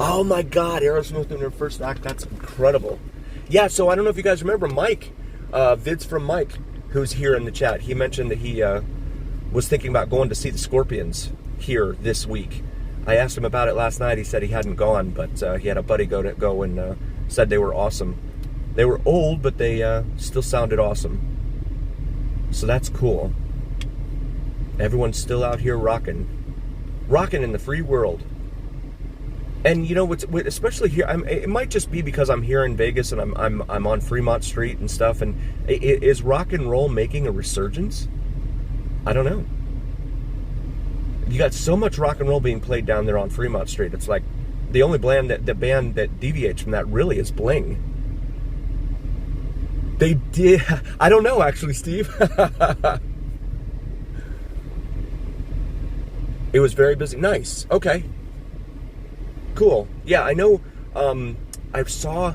Oh my God, Aerosmith in their first act. That's incredible. Yeah, so I don't know if you guys remember Mike, Vids from Mike, who's here in the chat. He mentioned that he was thinking about going to see the Scorpions here this week. I asked him about it last night. He said he hadn't gone, but he had a buddy go and said they were awesome. They were old, but they still sounded awesome. So that's cool. Everyone's still out here rocking in the free world. And you know what's especially here, it might just be because I'm here in Vegas and I'm on Fremont Street and stuff. And is rock and roll making a resurgence? I don't know. You got so much rock and roll being played down there on Fremont Street. It's like the only band that deviates from that really is Bling. They did. I don't know, actually, Steve. It was very busy. Nice. Okay. Cool. Yeah, I know. I saw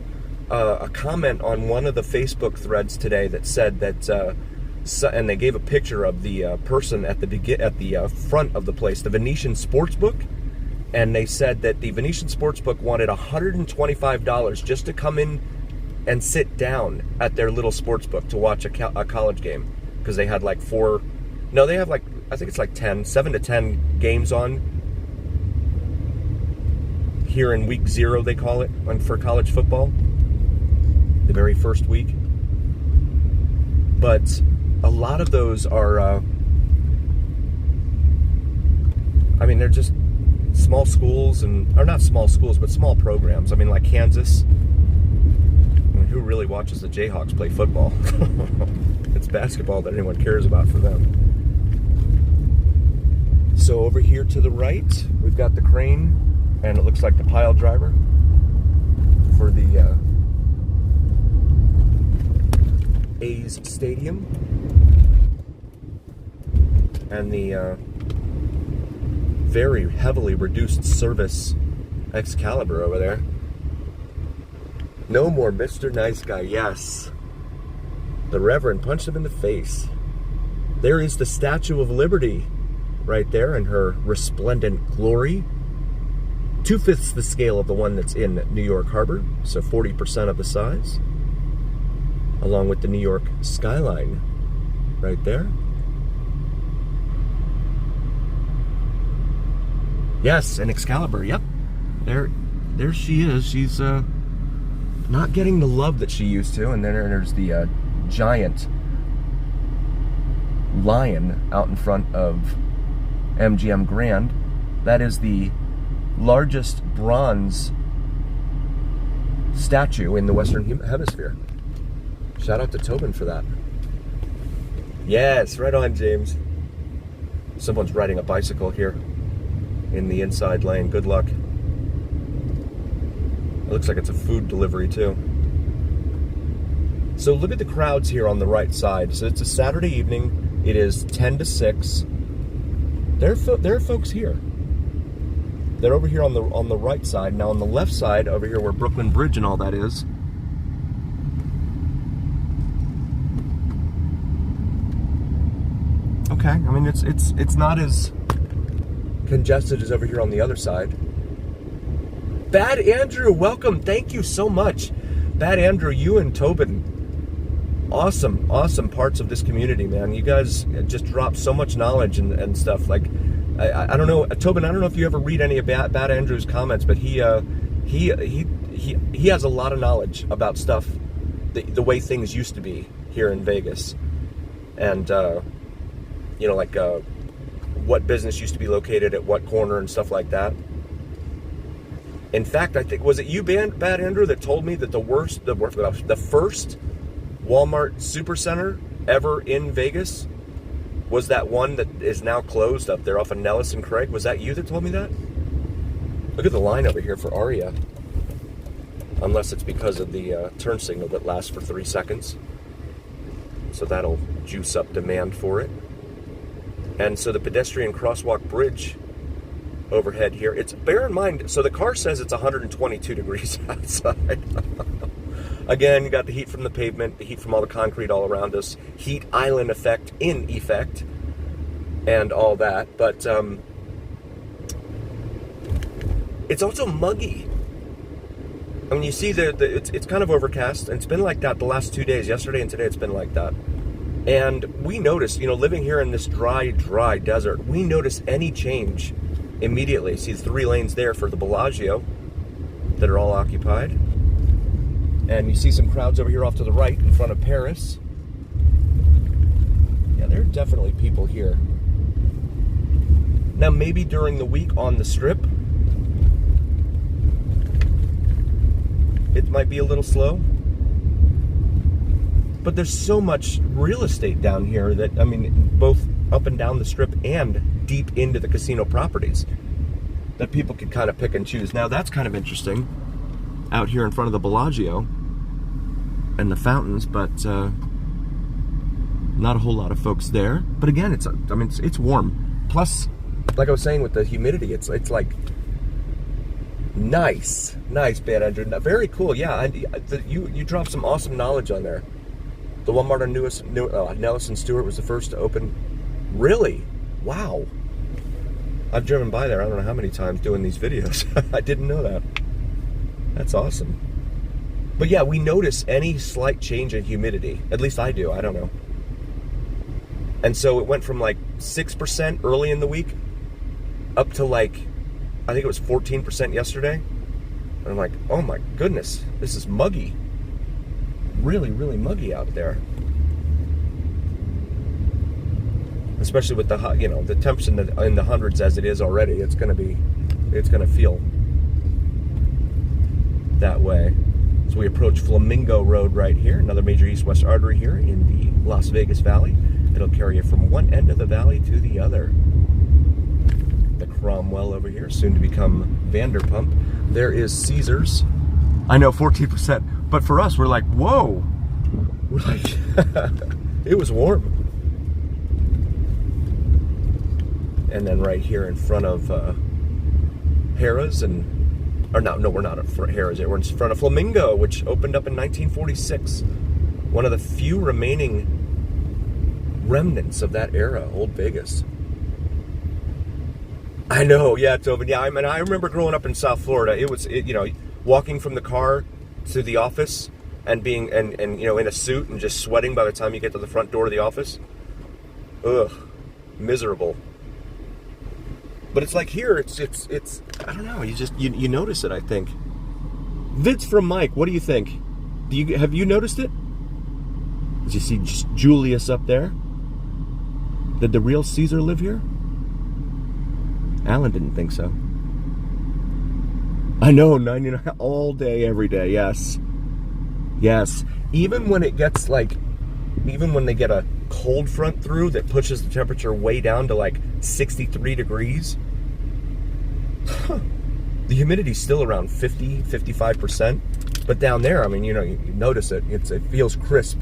a comment on one of the Facebook threads today that said that, and they gave a picture of the person at the front of the place, the Venetian Sportsbook, and they said that the Venetian Sportsbook wanted $125 just to come in and sit down at their little sports book to watch a college game, because they had like they have like, I think it's like 7 to 10 games on here in week 0, they call it, for college football, the very first week. But a lot of those are, they're just small schools, or not small schools, but small programs. I mean, like Kansas. Who really watches the Jayhawks play football? It's basketball that anyone cares about for them. So over here to the right, we've got the crane, and it looks like the pile driver for the A's Stadium. And the very heavily reduced service Excalibur over there. No more Mr. Nice Guy, yes. The Reverend punched him in the face. There is the Statue of Liberty right there in her resplendent glory. 2/5 the scale of the one that's in New York Harbor, so 40% of the size. Along with the New York skyline right there. Yes, and Excalibur, yep. There she is. She's not getting the love that she used to. And then there's the giant lion out in front of MGM Grand. That is the largest bronze statue in the Western Hemisphere. Shout out to Tobin for that. Yes, right on, James. Someone's riding a bicycle here in the inside lane. Good luck. It looks like it's a food delivery too. So look at the crowds here on the right side. So it's a Saturday evening. It is 10 to 6. There are folks here. They're over here on the right side. Now on the left side, over here where Brooklyn Bridge and all that is, okay. I mean, it's not as congested as over here on the other side. Bad Andrew, welcome. Thank you so much. Bad Andrew, you and Tobin, awesome parts of this community, man. You guys just drop so much knowledge and stuff. Like, I don't know, Tobin, I don't know if you ever read any of Bad Andrew's comments, but he has a lot of knowledge about stuff, the way things used to be here in Vegas. And, what business used to be located at what corner and stuff like that. In fact, I think, was it you, Bad Andrew, that told me that the first Walmart Supercenter ever in Vegas was that one that is now closed up there off of Nellis and Craig? Was that you that told me that? Look at the line over here for Aria. Unless it's because of the turn signal that lasts for 3 seconds. So that'll juice up demand for it. And so the pedestrian crosswalk bridge overhead here, bear in mind, so the car says it's 122 degrees outside. Again, you got the heat from the pavement, the heat from all the concrete all around us, heat island effect in effect, and all that. But it's also muggy. I mean, you see it's kind of overcast, and it's been like that the last 2 days. Yesterday and today, it's been like that. And we notice, living here in this dry desert, we notice any change immediately. See 3 lanes there for the Bellagio that are all occupied. And you see some crowds over here off to the right in front of Paris. Yeah, there are definitely people here. Now, maybe during the week on the Strip, it might be a little slow. But there's so much real estate down here that, I mean, both up and down the Strip and deep into the casino properties, that people could kind of pick and choose. Now, that's kind of interesting out here in front of the Bellagio and the fountains, but not a whole lot of folks there. But again, it's warm. Plus, like I was saying with the humidity, it's like nice, Bad Andrew. Very cool. Yeah, you dropped some awesome knowledge on there. The Walmart on Nelson Stewart was the first to open. Really? Wow. I've driven by there I don't know how many times doing these videos. I didn't know that. That's awesome. But yeah, we notice any slight change in humidity. At least I do. I don't know. And so it went from like 6% early in the week up to like, I think it was 14% yesterday. And I'm like, oh my goodness, this is muggy. Really, really muggy out there. Especially with the the temps in the hundreds as it is already. It's gonna feel that way. So we approach Flamingo Road right here, another major east-west artery here in the Las Vegas Valley. It'll carry you from one end of the valley to the other. The Cromwell over here, soon to become Vanderpump. There is Caesars. I know, 14%. But for us, we're like, whoa. We're like, it was warm. And then right here in front of Harrah's we're not at Harrah's. We're in front of Flamingo, which opened up in 1946. One of the few remaining remnants of that era, Old Vegas. I know, yeah, Tobin. Yeah, I mean, I remember growing up in South Florida. It was, walking from the car to the office and being in a suit and just sweating by the time you get to the front door of the office. Ugh, miserable. But it's like here, it's I don't know, you notice it, I think. Vids from Mike, what do you think? Have you noticed it? Did you see Julius up there? Did the real Caesar live here? Alan didn't think so. I know, 99 all day, every day, yes. Yes. Even when it gets even when they get a cold front through that pushes the temperature way down to like 63 degrees, the humidity's still around 55%. But down there, I mean, you notice it. It feels crisp.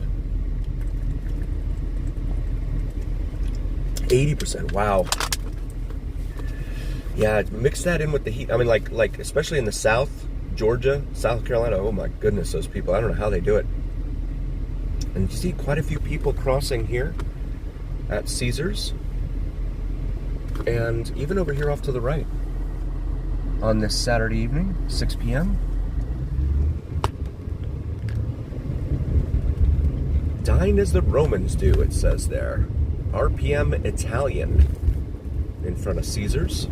80%, wow. Yeah, mix that in with the heat. I mean, like especially in the South, Georgia, South Carolina. Oh my goodness, those people. I don't know how they do it. And you see quite a few people crossing here at Caesars. And even over here off to the right on this Saturday evening, 6 p.m. Dine as the Romans do, it says there. RPM Italian in front of Caesars.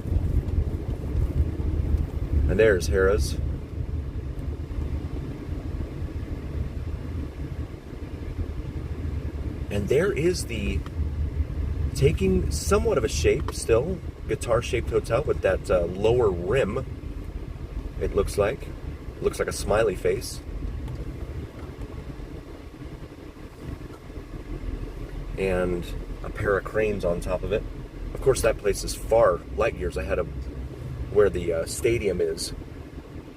And there's Harrah's. And there is the taking somewhat of a shape still, guitar-shaped hotel with that lower rim, it looks like. It looks like a smiley face. And a pair of cranes on top of it. Of course, that place is far light years ahead of where the stadium is.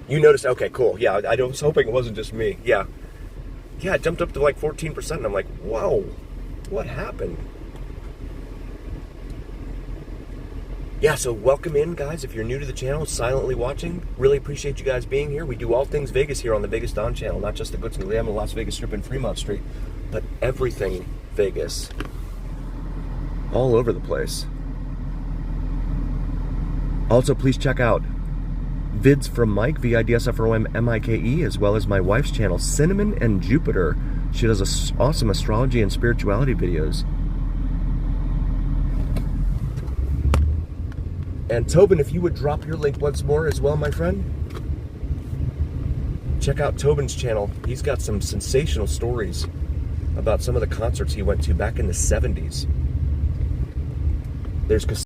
You noticed? Okay, cool. Yeah, I was hoping it wasn't just me. Yeah. Yeah, it jumped up to like 14%, and I'm like, whoa, what happened? Yeah, so welcome in, guys. If you're new to the channel, silently watching, really appreciate you guys being here. We do all things Vegas here on the VegasDon channel, not just the Goods and Glam, the Las Vegas Strip and Fremont Street, but everything Vegas. All over the place. Also, please check out Vids from Mike, VIDSFROMMIKE, as well as my wife's channel, Cinnamon and Jupiter. She does awesome astrology and spirituality videos. And Tobin, if you would drop your link once more as well, my friend. Check out Tobin's channel. He's got some sensational stories about some of the concerts he went to back in the 70s. There's